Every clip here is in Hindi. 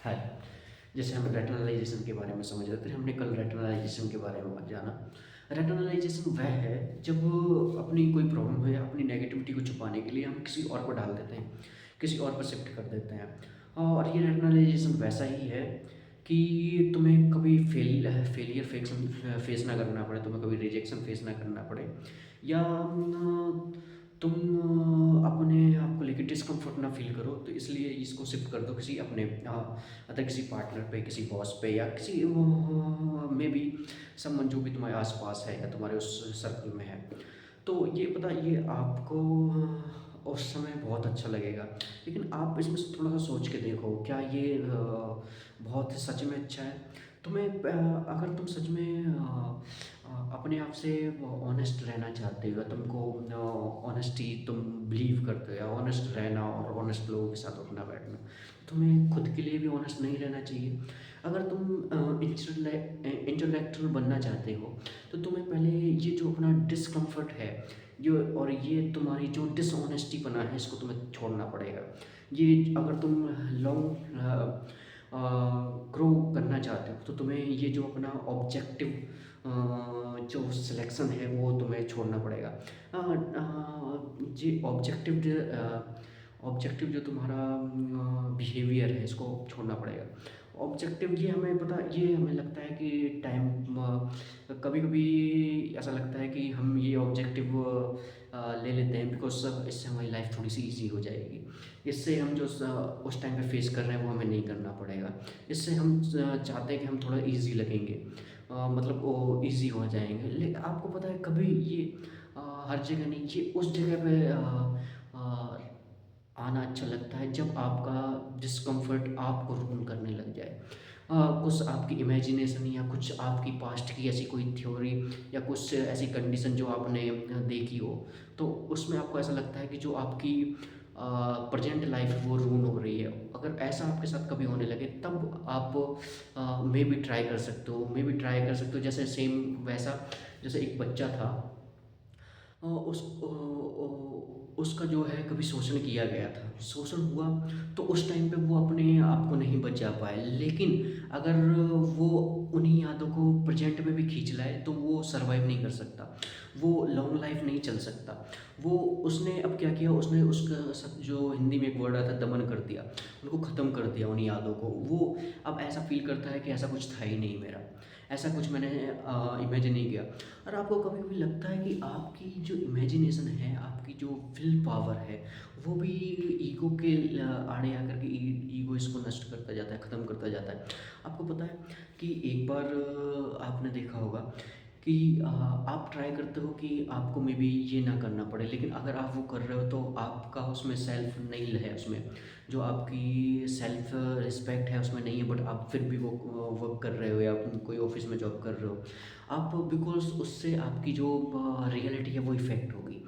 हाय। जैसे हम रैशनलाइजेशन के बारे में समझ रहे थे, हमने कल रैशनलाइजेशन के बारे में जाना। रैशनलाइजेशन वह है जब अपनी कोई प्रॉब्लम है, अपनी नेगेटिविटी को छुपाने के लिए हम किसी और पर डाल देते हैं, किसी और पर शिफ्ट कर देते हैं। और ये रैशनलाइजेशन वैसा ही है कि तुम्हें कभी फेलियर फेस ना करना पड़े, तुम्हें कभी रिजेक्शन फेस ना करना पड़े, या तुम अपने आप को लेके डिस्कम्फर्ट ना फ़ील करो, तो इसलिए इसको शिफ्ट कर दो किसी अपने अदर किसी पार्टनर पे, किसी बॉस पे, या किसी मे बी समवन जो भी तुम्हारे आस-पास है या तुम्हारे उस सर्कल में है। तो ये पता ये आपको उस समय बहुत अच्छा लगेगा, लेकिन आप इसमें से थोड़ा-सा सोच के देखो, क्या ये बहुत सच में अच्छा है? अगर तुम सच में अपने आप से ऑनेस्ट रहना चाहते हो, या तुमको ऑनेस्टी तुम बिलीव करते हो, या ऑनेस्ट रहना और ऑनेस्ट लोगों के साथ उठना बैठना, तुम्हें खुद के लिए भी ऑनेस्ट नहीं रहना चाहिए। अगर तुम इंटेलेक्चुअल बनना चाहते हो, तो तुम्हें पहले ये जो अपना डिस्कम्फर्ट है, जो और ये तुम्हारी जो डिसऑनेस्टीपना है, इसको तुम्हें छोड़ना पड़ेगा। ये अगर तुम लॉन्ग ग्रो करना चाहते हो, तो तुम्हें ये जो अपना ऑब्जेक्टिव जो सिलेक्शन है वो तुम्हें छोड़ना पड़ेगा। ये ऑब्जेक्टिव जो तुम्हारा बिहेवियर है, इसको छोड़ना पड़ेगा। ऑब्जेक्टिव ये हमें लगता है कि कभी कभी ऐसा लगता है कि हम ये ऑब्जेक्टिव ले लेते हैं, बिकॉज इससे हमारी लाइफ थोड़ी सी इजी हो जाएगी। इससे हम जो उस टाइम पे फेस कर रहे हैं वो हमें नहीं करना पड़ेगा। इससे हम चाहते हैं कि हम थोड़ा इजी लगेंगे, मतलब वो इजी हो जाएंगे। लेकिन आपको पता है, कभी ये हर जगह नहीं, ये उस जगह पे अ, आना अच्छा लगता है जब आपका डिस्कम्फर्ट आपको रूल करने लग जाए। कुछ आपकी इमेजिनेशन या कुछ आपकी पास्ट की ऐसी कोई थ्योरी, या कुछ ऐसी कंडीशन जो आपने देखी हो, तो उसमें आपको ऐसा लगता है कि जो आपकी प्रेजेंट लाइफ है वो रून हो रही है। अगर ऐसा आपके साथ कभी होने लगे, तब आप मे बी ट्राई कर सकते हो, जैसे सेम वैसा, जैसे एक बच्चा था, उसका जो है कभी शोषण किया गया था, शोषण हुआ, तो उस टाइम पे वो अपने आप को नहीं बचा पाए। लेकिन अगर वो उन्हीं यादों को प्रेजेंट में भी खींच लाए, तो वो सर्वाइव नहीं कर सकता, वो लॉन्ग लाइफ नहीं चल सकता। वो उसने अब क्या किया, उसने उसका जो हिंदी में एक वर्ड आता है, दमन कर दिया, उनको ख़त्म कर दिया उन यादों को। वो अब ऐसा फील करता है कि ऐसा कुछ था ही नहीं मेरा, ऐसा कुछ मैंने इमेजिन नहीं किया। और आपको कभी-कभी लगता है कि आपकी जो इमेजिनेशन है, आपकी जो विल पावर है, वो भी ईगो के आड़े आकर के ईगो इसको नष्ट करता जाता है, ख़त्म करता जाता है। आपको पता है कि एक बार आपने देखा होगा कि आप ट्राई करते हो कि आपको मे बी ये ना करना पड़े, लेकिन अगर आप वो कर रहे हो, तो आपका उसमें सेल्फ नहीं है, उसमें जो आपकी सेल्फ रिस्पेक्ट है उसमें नहीं है, बट आप फिर भी वो वर्क कर रहे हो, या कोई ऑफिस में जॉब कर रहे हो आप, बिकॉज उससे आपकी जो रियलिटी है वो इफ़ेक्ट होगी।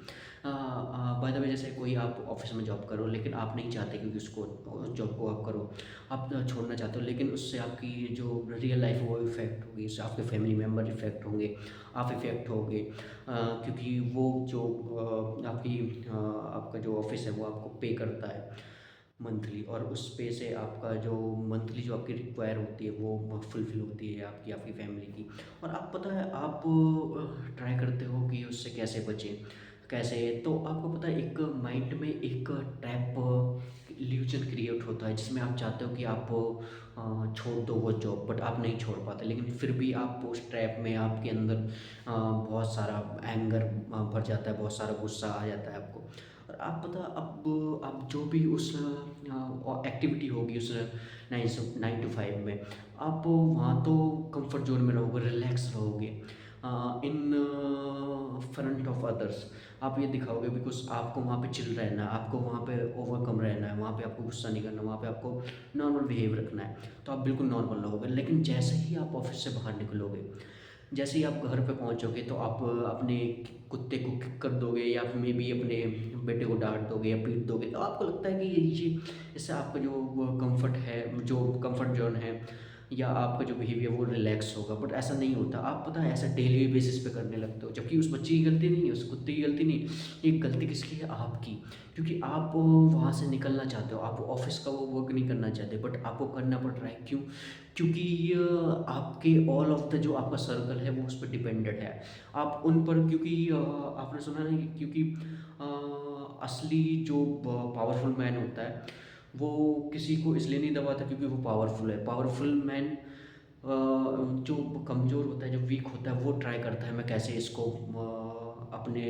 बाय द वे, जैसे कोई आप ऑफिस में जॉब करो, लेकिन आप नहीं चाहते क्योंकि उसको उस जॉब को आप करो, आप छोड़ना चाहते हो, लेकिन उससे आपकी जो रियल लाइफ है वो इफ़ेक्ट होगी, उससे आपके फैमिली मेम्बर इफ़ेक्ट होंगे, आप इफ़ेक्ट होगे, क्योंकि वो जो आपका जो ऑफिस है वो आपको पे करता है मंथली, और उस पे से आपका जो मंथली जो आपकी रिक्वायर होती है वो फुलफ़िल होती है, आपकी आपकी फैमिली की। और आप पता है, आप ट्राई करते हो कि उससे कैसे बचें, कैसे, तो आपको पता है एक माइंड में एक ट्रैप इल्यूजन क्रिएट होता है, जिसमें आप चाहते हो कि आप छोड़ दो वो जॉब, बट आप नहीं छोड़ पाते, लेकिन फिर भी आप उस ट्रैप में, आपके अंदर बहुत सारा एंगर भर जाता है, बहुत सारा गुस्सा आ जाता है आपको। और आप पता, अब आप जो भी उस एक्टिविटी होगी उस 9 to 5 में, आप वहाँ तो कंफर्ट जोन में रहोगे, रिलैक्स रहोगे, इन फ्रंट ऑफ अदर्स आप ये दिखाओगे, बिकॉज आपको वहाँ पे चिल रहना है, आपको वहाँ पे ओवरकम रहना है, वहाँ पे आपको गुस्सा नहीं करना, वहाँ पे आपको नॉर्मल बिहेव रखना है, तो आप बिल्कुल नॉर्मल रहोगे। लेकिन जैसे ही आप ऑफिस से बाहर निकलोगे, जैसे ही आप घर पे पहुँचोगे, तो आप अपने कुत्ते को किक कर दोगे, या फिर मे बी अपने बेटे को डाँट दोगे या पीट दोगे, तो आपको लगता है कि ये इससे आपका जो वो कम्फ़र्ट है, जो कम्फ़र्ट ज़ोन है, या आपका जो बिहेवियर वो रिलैक्स होगा, बट ऐसा नहीं होता। आप पता है ऐसा डेली बेसिस पे करने लगते हो, जबकि उस बच्चे की गलती नहीं है, उस कुत्ते की गलती नहीं है। ये गलती किसकी है? आपकी। क्योंकि आप वहाँ से निकलना चाहते हो, आप ऑफिस का वो वर्क नहीं करना चाहते, बट आपको करना पड़ रहा है। क्यों? क्योंकि आपके ऑल ऑफ द जो आपका सर्कल है वो उस पर डिपेंडेड है। आप उन पर, क्योंकि आपने सुना ना कि क्योंकि असली जो पावरफुल मैन होता है वो किसी को इसलिए नहीं दबाता क्योंकि वो पावरफुल है। पावरफुल मैन जो कमज़ोर होता है, जो वीक होता है, वो ट्राई करता है मैं कैसे इसको अपने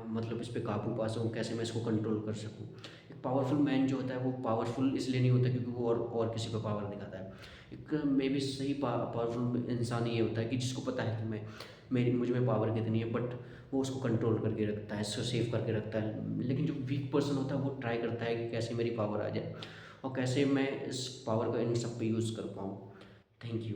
मतलब इस पे काबू पा सकूँ, कैसे मैं इसको कंट्रोल कर सकूँ। एक पावरफुल मैन जो होता है वो पावरफुल इसलिए नहीं होता क्योंकि वो और किसी पे पावर दिखाता है। एक मे बी सही पावरफुल इंसान ये होता है कि जिसको पता है कि मैं मेरी मुझ में पावर कितनी है, बट वो उसको कंट्रोल करके रखता है, इसको सेव करके रखता है। लेकिन जो वीक पर्सन होता है वो ट्राई करता है कि कैसे मेरी पावर आ जाए और कैसे मैं इस पावर का इन सब पे यूज़ कर पाऊँ। Thank you.